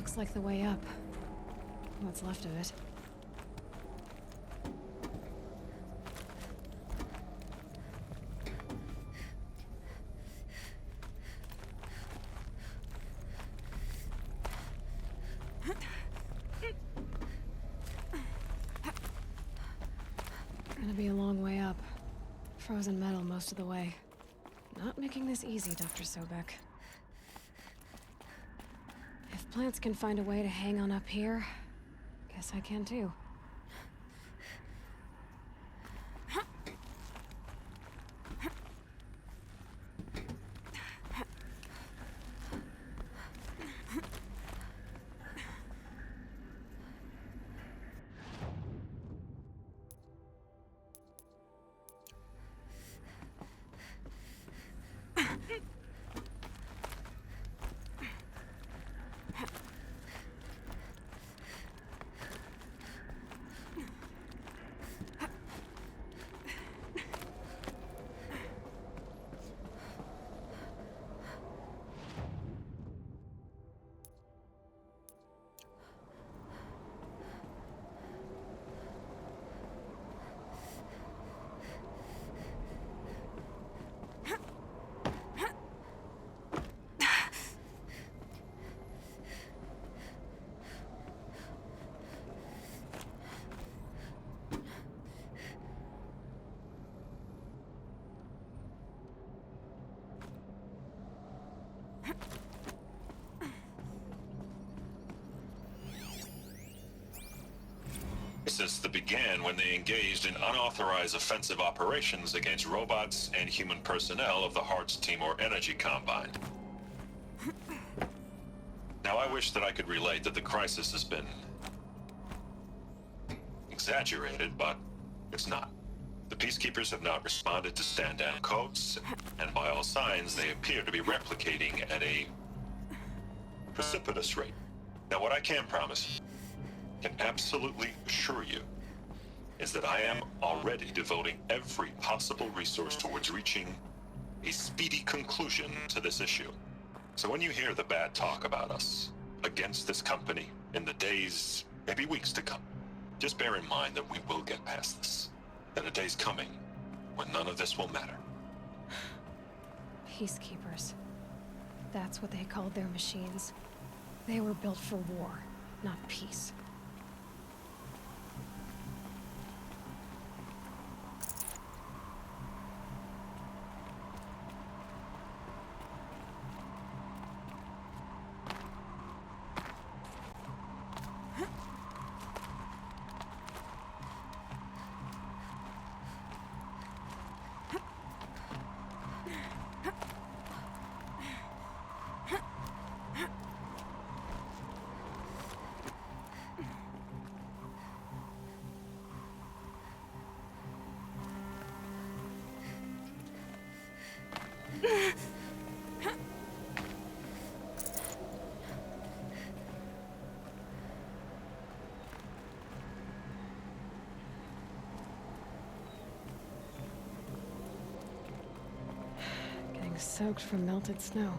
Looks like the way up. What's left of it. Gonna be a long way up. Frozen metal most of the way. Not making this easy, Dr. Sobek. If plants can find a way to hang on up here, guess I can too. Since the began when they engaged in unauthorized offensive operations against robots and human personnel of the Hearts Timor Energy Combine. Now I wish that I could relate that the crisis has been exaggerated, but it's not. The Peacekeepers have not responded to stand-down codes, and by all signs they appear to be replicating at a precipitous rate. Now what I can promise, can absolutely assure you, is that I am already devoting every possible resource towards reaching a speedy conclusion to this issue. So when you hear the bad talk about us against this company in the days, maybe weeks to come, just bear in mind that we will get past this. That a day's coming when none of this will matter. Peacekeepers. That's what they called their machines. They were built for war, not peace. Getting soaked from melted snow.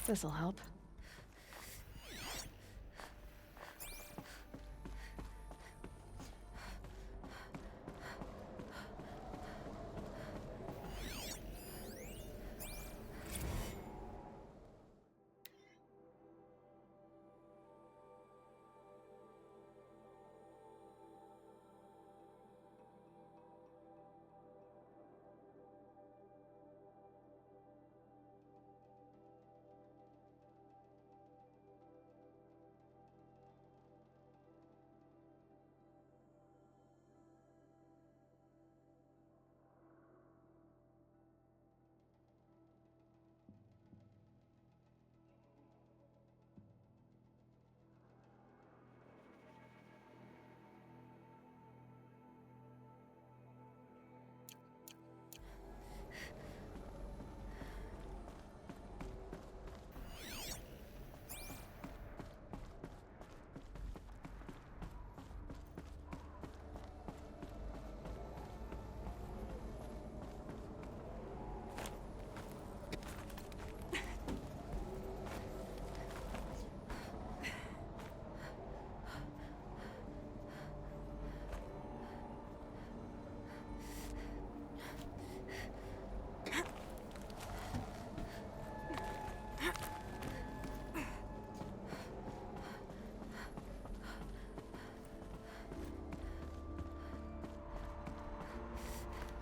This'll help.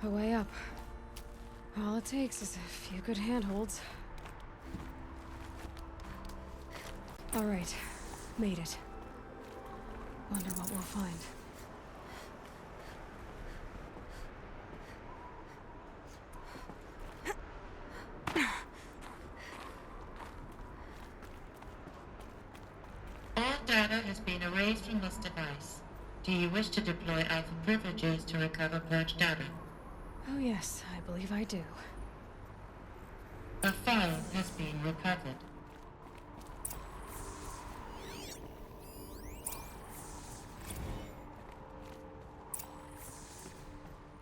A way up. All it takes is a few good handholds. All right, made it. Wonder what we'll find. All data has been erased from this device. Do you wish to deploy Alpha privileges to recover purged data? Oh yes, I believe I do. A file has been recovered.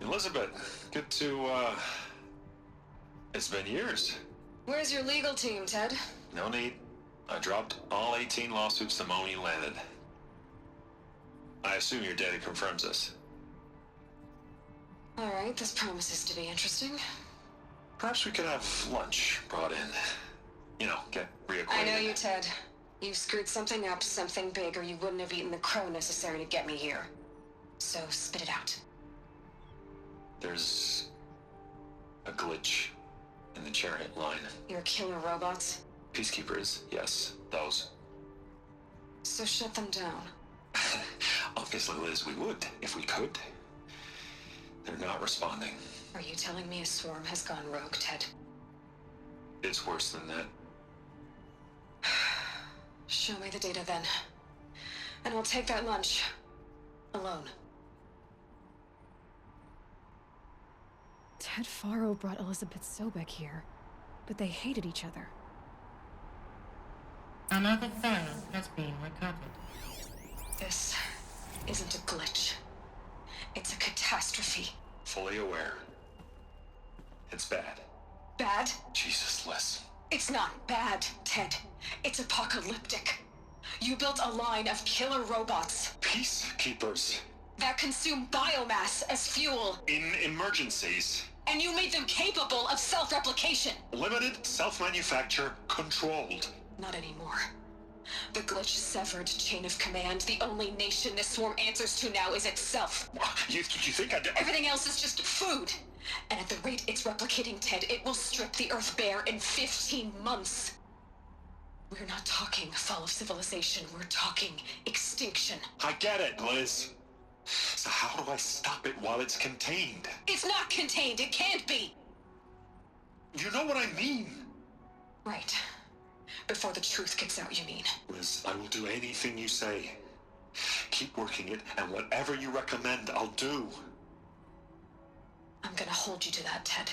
Elizabeth, good to, it's been years. Where's your legal team, Ted? No need. I dropped all 18 lawsuits the moment you landed. I assume your data confirms this. All right, this promises to be interesting. Perhaps we could have lunch brought in. You know, get reacquainted. I know you, Ted. You screwed something up, something big, or you wouldn't have eaten the crow necessary to get me here. So spit it out. There's a glitch in the chariot line. Your killer robots? Peacekeepers, yes, those. So shut them down. Obviously, Liz, we would, if we could. They're not responding. Are you telling me a swarm has gone rogue, Ted? It's worse than that. Show me the data then. And I'll take that lunch. Alone. Ted Faro brought Elizabeth Sobek here, but they hated each other. Another file has been recovered. This isn't a glitch. It's a catastrophe. Fully aware. It's bad. Bad? Jesus, Liz. It's not bad, Ted. It's apocalyptic. You built a line of killer robots Peacekeepers. that consume biomass as fuel, In emergencies. and you made them capable of self-replication. Limited, self-manufacture, controlled. Not anymore. The glitch severed chain of command. The only nation this swarm answers to now is itself. You think I'd... Everything else is just food. And at the rate it's replicating, Ted, it will strip the Earth bare in 15 months. We're not talking fall of civilization. We're talking extinction. I get it, Liz. So how do I stop it while it's contained? It's not contained. It can't be. You know what I mean. Right. Before the truth gets out, you mean? Liz, I will do anything you say. Keep working it, and whatever you recommend, I'll do. I'm gonna hold you to that, Ted.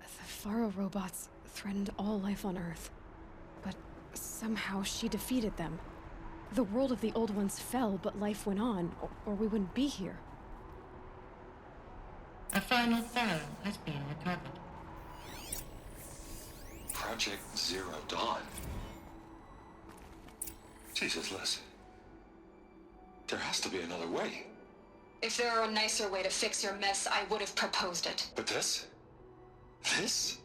The Faro robots threatened all life on Earth. But somehow she defeated them. The world of the old ones fell, but life went on, or we wouldn't be here. A final file has been recovered. Project Zero Dawn? Jesus, Liz. There has to be another way. If there were a nicer way to fix your mess, I would have proposed it. But this? This?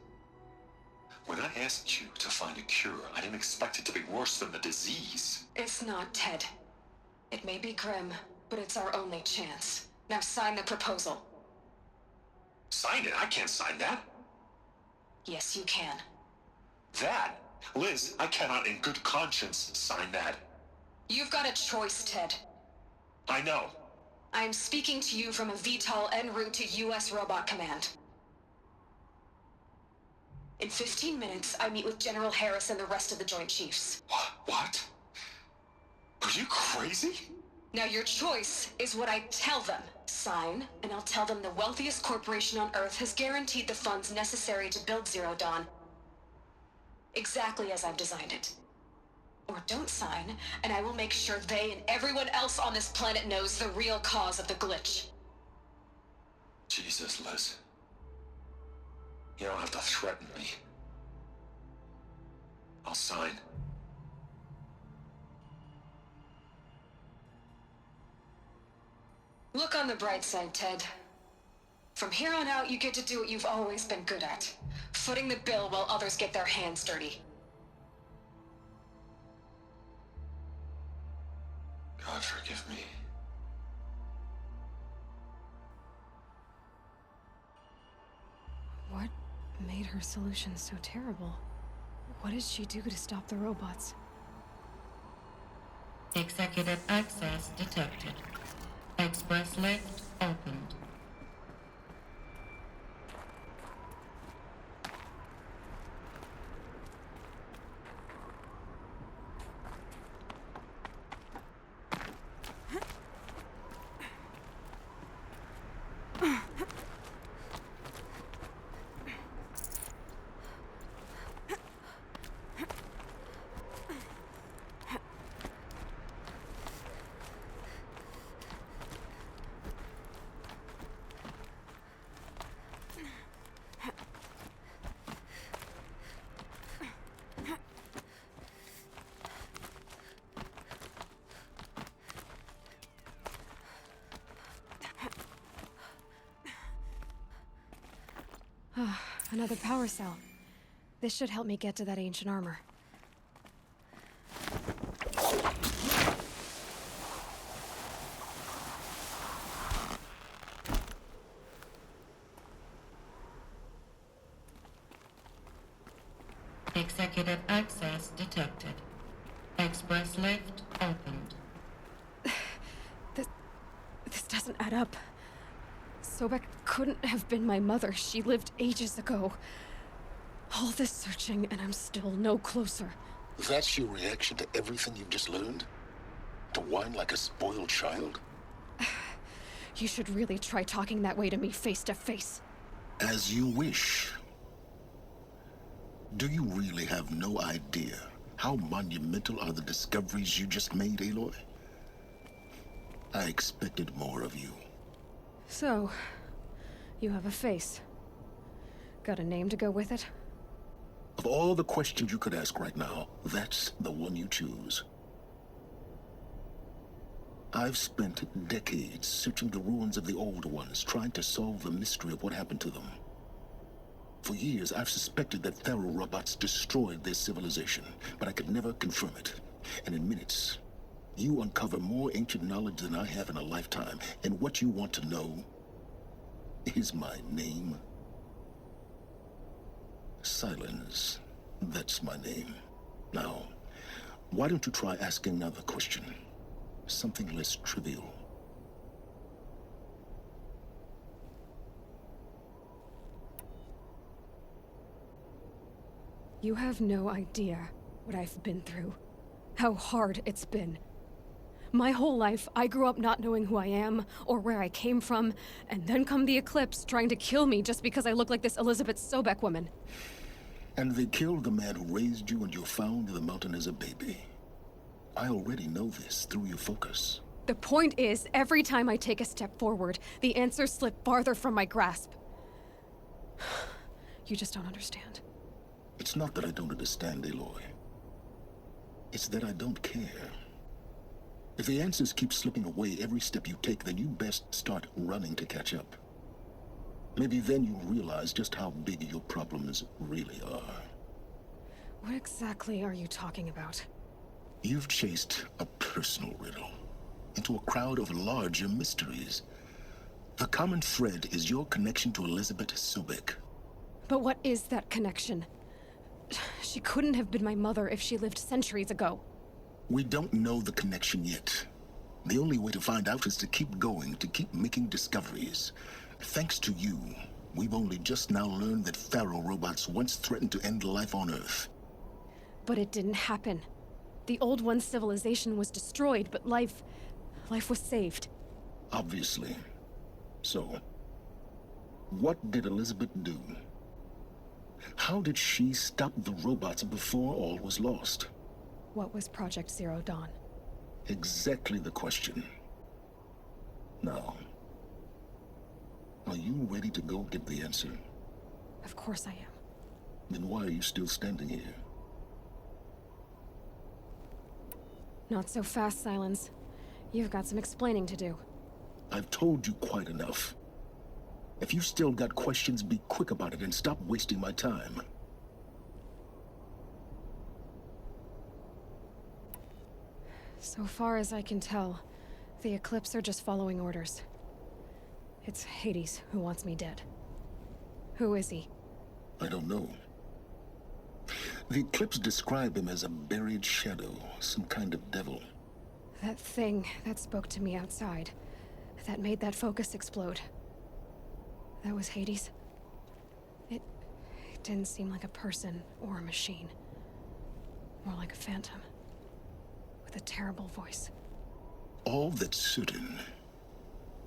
When I asked you to find a cure, I didn't expect it to be worse than the disease. It's not, Ted. It may be grim, but it's our only chance. Now sign the proposal. Sign it? I can't sign that. Yes, you can. That? Liz, I cannot in good conscience sign that. You've got a choice, Ted. I know. I'm speaking to you from a VTOL en route to U.S. Robot Command. In 15 minutes, I meet with General Harris and the rest of the Joint Chiefs. What? Are you crazy? Now your choice is what I tell them. Sign, and I'll tell them the wealthiest corporation on Earth has guaranteed the funds necessary to build Zero Dawn. Exactly as I've designed it. Or don't sign, and I will make sure they and everyone else on this planet knows the real cause of the glitch. Jesus, Liz. You don't have to threaten me. I'll sign. Look on the bright side, Ted. From here on out, you get to do what you've always been good at. Footing the bill while others get their hands dirty. God forgive me. What made her solution so terrible? What did she do to stop the robots? Executive access detected. Express lift opened. Another power cell. This should help me get to that ancient armor. Executive access detected. Express lift opened. This doesn't add up. Sobek couldn't have been my mother. She lived ages ago. All this searching, and I'm still no closer. That's your reaction to everything you've just learned? To whine like a spoiled child? You should really try talking that way to me face to face. As you wish. Do you really have no idea how monumental are the discoveries you just made, Aloy? I expected more of you. So, you have a face. Got a name to go with it? Of all the questions you could ask right now, that's the one you choose. I've spent decades searching the ruins of the older ones, trying to solve the mystery of what happened to them. For years, I've suspected that Thero robots destroyed their civilization, but I could never confirm it. And in minutes, you uncover more ancient knowledge than I have in a lifetime, and what you want to know is my name. Silence. That's my name. Now, why don't you try asking another question? Something less trivial. You have no idea what I've been through. How hard it's been. My whole life, I grew up not knowing who I am or where I came from, and then come the Eclipse trying to kill me just because I look like this Elizabeth Sobek woman. And they killed the man who raised you and you found in the mountain as a baby. I already know this through your focus. The point is, every time I take a step forward, the answers slip farther from my grasp. You just don't understand. It's not that I don't understand, Aloy. It's that I don't care. If the answers keep slipping away every step you take, then you best start running to catch up. Maybe then you'll realize just how big your problems really are. What exactly are you talking about? You've chased a personal riddle into a crowd of larger mysteries. The common thread is your connection to Elizabeth Sobek. But what is that connection? She couldn't have been my mother if she lived centuries ago. We don't know the connection yet. The only way to find out is to keep going, to keep making discoveries. Thanks to you, we've only just now learned that Pharaoh robots once threatened to end life on Earth. But it didn't happen. The Old One's civilization was destroyed, but life was saved. Obviously. So, what did Elizabeth do? How did she stop the robots before all was lost? What was Project Zero Dawn? Exactly the question. Now, are you ready to go get the answer? Of course I am. Then why are you still standing here? Not so fast, Silence. You've got some explaining to do. I've told you quite enough. If you've still got questions, be quick about it and stop wasting my time. So far as I can tell, the Eclipse are just following orders. It's Hades who wants me dead. Who is he? I don't know. The Eclipse describe him as a buried shadow, some kind of devil. That thing that spoke to me outside, that made that focus explode. That was Hades. It didn't seem like a person or a machine. More like a phantom. With a terrible voice. All that's certain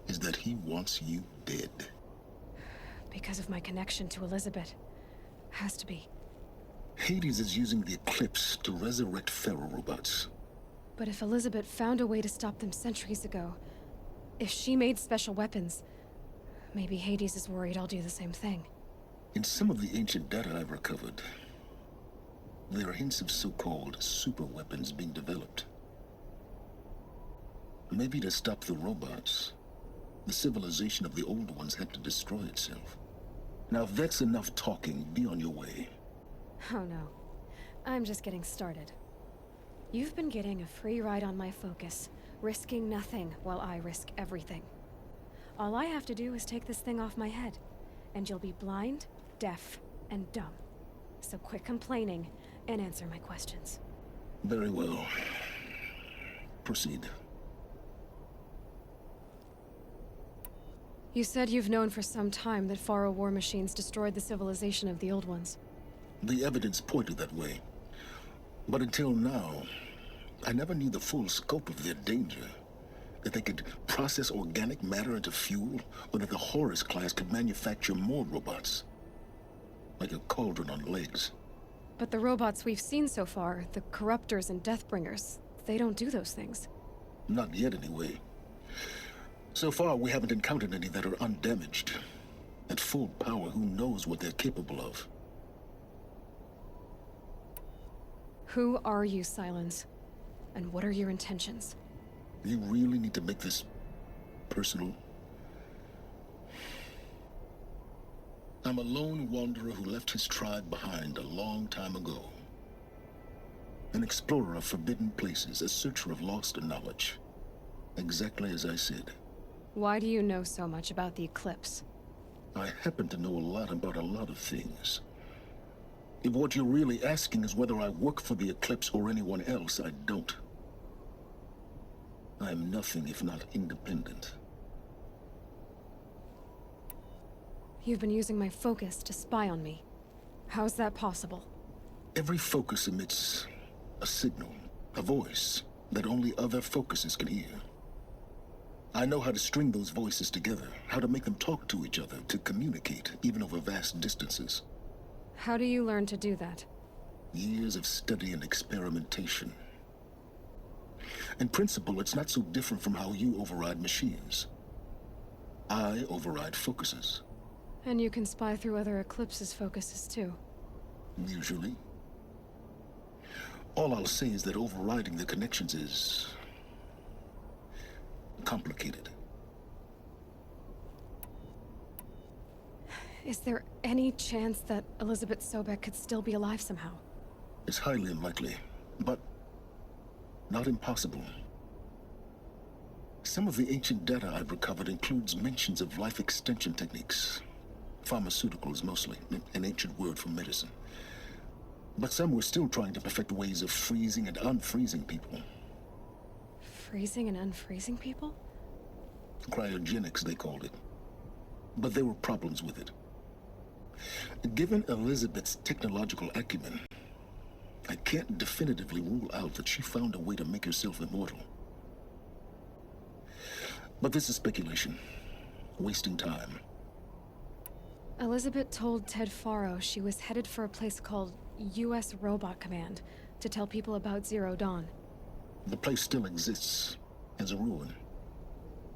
is that he wants you dead. Because of my connection to Elizabeth. Has to be. Hades is using the Eclipse to resurrect Pharaoh robots. But if Elizabeth found a way to stop them centuries ago, if she made special weapons, maybe Hades is worried I'll do the same thing. In some of the ancient data I've recovered, there are hints of so-called super weapons being developed. Maybe to stop the robots, the civilization of the old ones had to destroy itself. Now if that's enough talking, be on your way. Oh no. I'm just getting started. You've been getting a free ride on my focus, risking nothing while I risk everything. All I have to do is take this thing off my head, and you'll be blind, deaf, and dumb. So quit complaining and answer my questions. Very well. Proceed. You said you've known for some time that Pharaoh war machines destroyed the civilization of the old ones. The evidence pointed that way. But until now, I never knew the full scope of their danger. That they could process organic matter into fuel, or that the Horus class could manufacture more robots. Like a cauldron on legs. But the robots we've seen so far, the Corruptors and Deathbringers, they don't do those things. Not yet, anyway. So far, we haven't encountered any that are undamaged. At full power, who knows what they're capable of? Who are you, Silence? And what are your intentions? You really need to make this personal? I'm a lone wanderer who left his tribe behind a long time ago. An explorer of forbidden places, a searcher of lost knowledge. Exactly as I said. Why do you know so much about the Eclipse? I happen to know a lot about a lot of things. If what you're really asking is whether I work for the Eclipse or anyone else, I don't. I am nothing if not independent. You've been using my focus to spy on me. How's that possible? Every focus emits a signal, a voice, that only other focuses can hear. I know how to string those voices together, how to make them talk to each other, to communicate, even over vast distances. How do you learn to do that? Years of study and experimentation. In principle, it's not so different from how you override machines. I override focuses. And you can spy through other Eclipse's focuses too. Usually. All I'll say is that overriding the connections is complicated. Is there any chance that Elizabeth Sobek could still be alive somehow? It's highly unlikely, but not impossible. Some of the ancient data I've recovered includes mentions of life extension techniques. Pharmaceuticals, mostly, an ancient word for medicine. But some were still trying to perfect ways of freezing and unfreezing people. Freezing and unfreezing people? Cryogenics, they called it. But there were problems with it. Given Elizabeth's technological acumen, I can't definitively rule out that she found a way to make herself immortal. But this is speculation. Wasting time. Elizabeth told Ted Faro she was headed for a place called U.S. Robot Command to tell people about Zero Dawn. The place still exists as a ruin.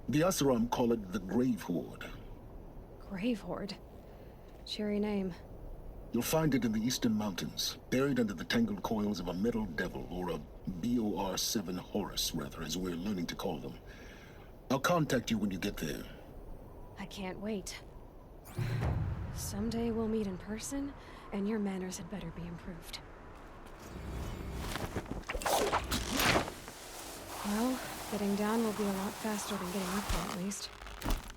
The Asaram call it the Grave Horde. Grave Horde? Cheery name. You'll find it in the Eastern Mountains, buried under the tangled coils of a metal devil, or a BOR-7 Horus, rather, as we're learning to call them. I'll contact you when you get there. I can't wait. Someday we'll meet in person, and your manners had better be improved. Well, getting down will be a lot faster than getting up there, at least.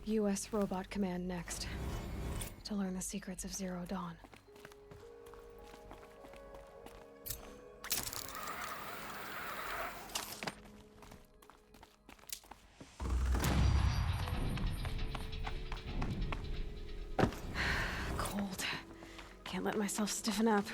U.S. Robot Command next. To learn the secrets of Zero Dawn. Cold. Can't let myself stiffen up.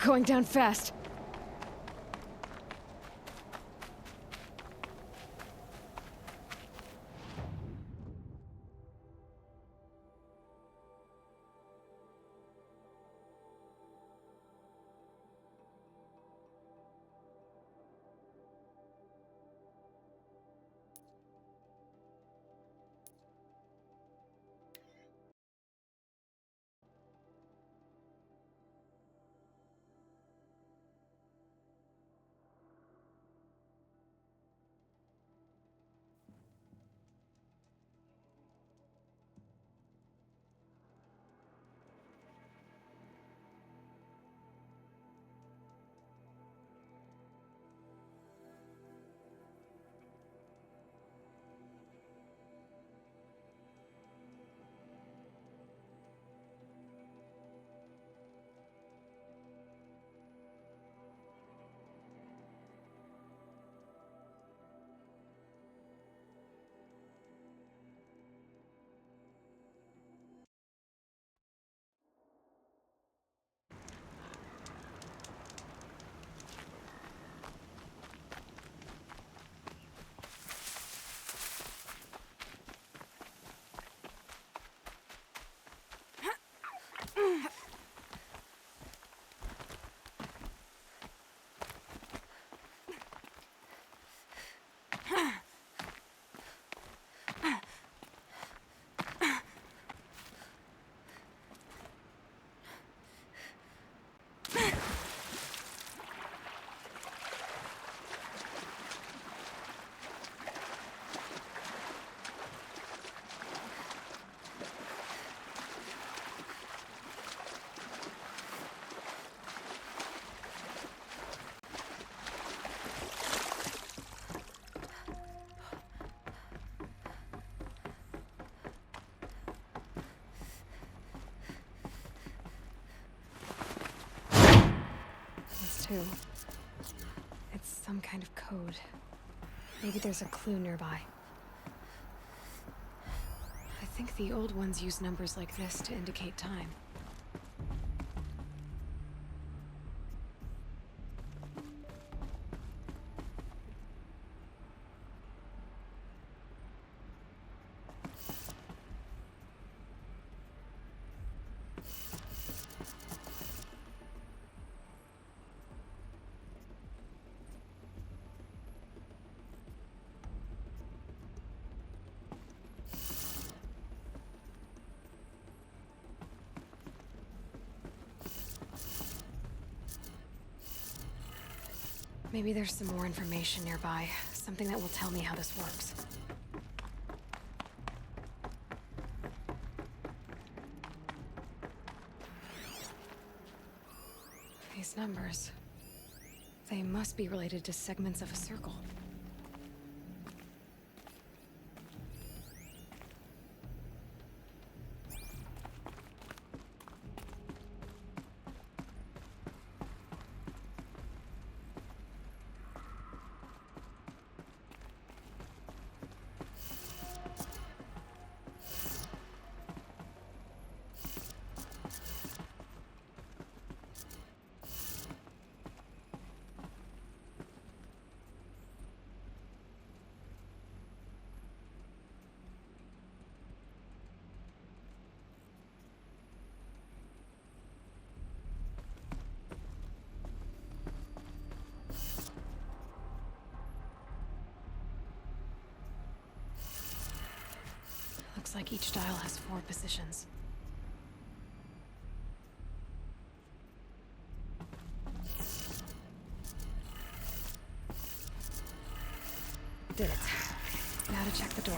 Going down fast. Too. It's some kind of code. Maybe there's a clue nearby. think the old ones use numbers like this to indicate time. Maybe there's some more information nearby. Something that will tell me how this works. These numbers... they must be related to segments of a circle. Looks like each dial has 4 positions. Did it. Now to check the door.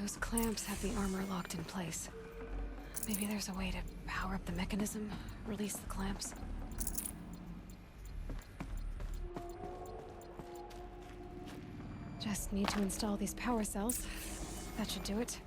Those clamps have the armor locked in place. Maybe there's a way to power up the mechanism, release the clamps. Just need to install these power cells. That should do it.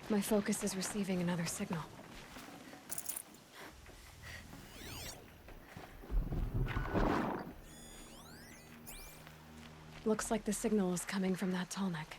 My focus is receiving another signal. Looks like the signal is coming from that tall neck.